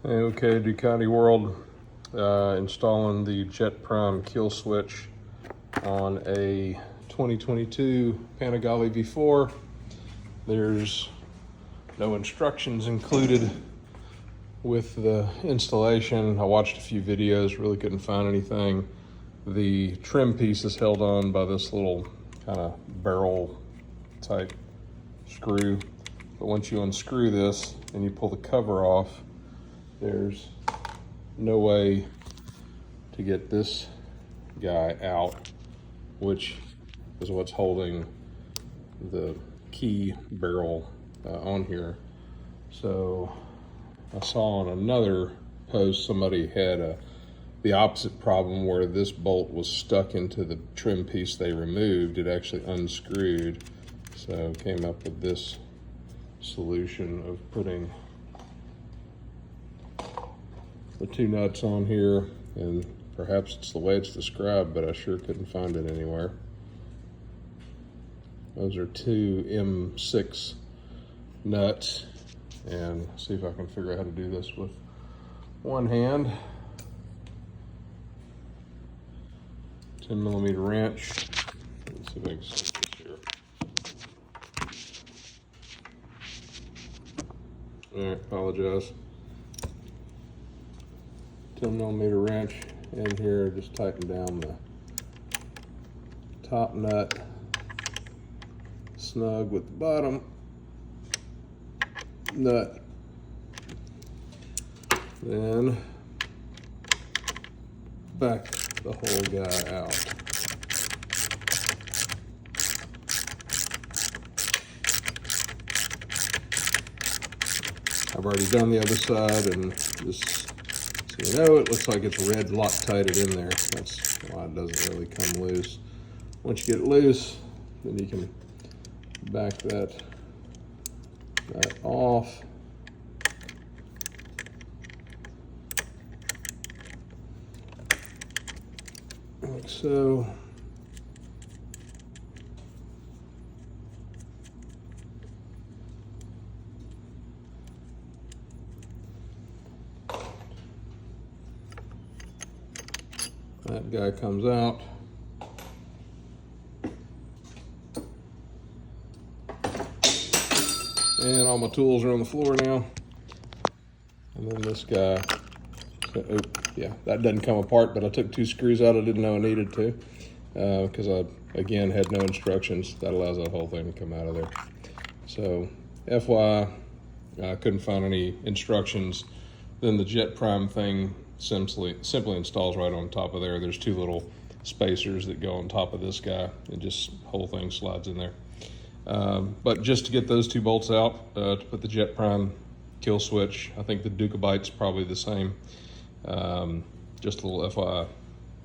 Okay, Ducati World, installing the Jetprime kill switch on a 2022 Panigale V4. There's no instructions included with the installation. I watched a few videos, really couldn't find anything. The trim piece is held on by this little kind of barrel type screw. But once you unscrew this and you pull the cover off, there's no way to get this guy out, which is what's holding the key barrel on here. So I saw on another post somebody had the opposite problem where this bolt was stuck into the trim piece they removed. It actually unscrewed. So came up with this solution of putting the two nuts on here, and perhaps it's the way it's described, but I sure couldn't find it anywhere. Those are two M6 nuts, and see if I can figure out how to do this with one hand. 10mm wrench. Let's see if I can stick this here. All right, apologize. 10mm wrench in here, just tighten down the top nut snug with the bottom nut. Then back the whole guy out. I've already done the other side, and just so you know, it looks like it's red Loctited in there. That's why it doesn't really come loose. Once you get it loose, then you can back that off. Like so. That guy comes out. And all my tools are on the floor now. And then this guy, oh, yeah, that doesn't come apart, but I took two screws out I didn't know I needed to, because I, again, had no instructions. That allows that whole thing to come out of there. So, FYI, I couldn't find any instructions. Then the Jetprime thing simply installs right on top of there. There's two little spacers that go on top of this guy, and just whole thing slides in there. But just to get those two bolts out, to put the Jetprime kill switch, I think the Ducabite's probably the same. Just a little FYI.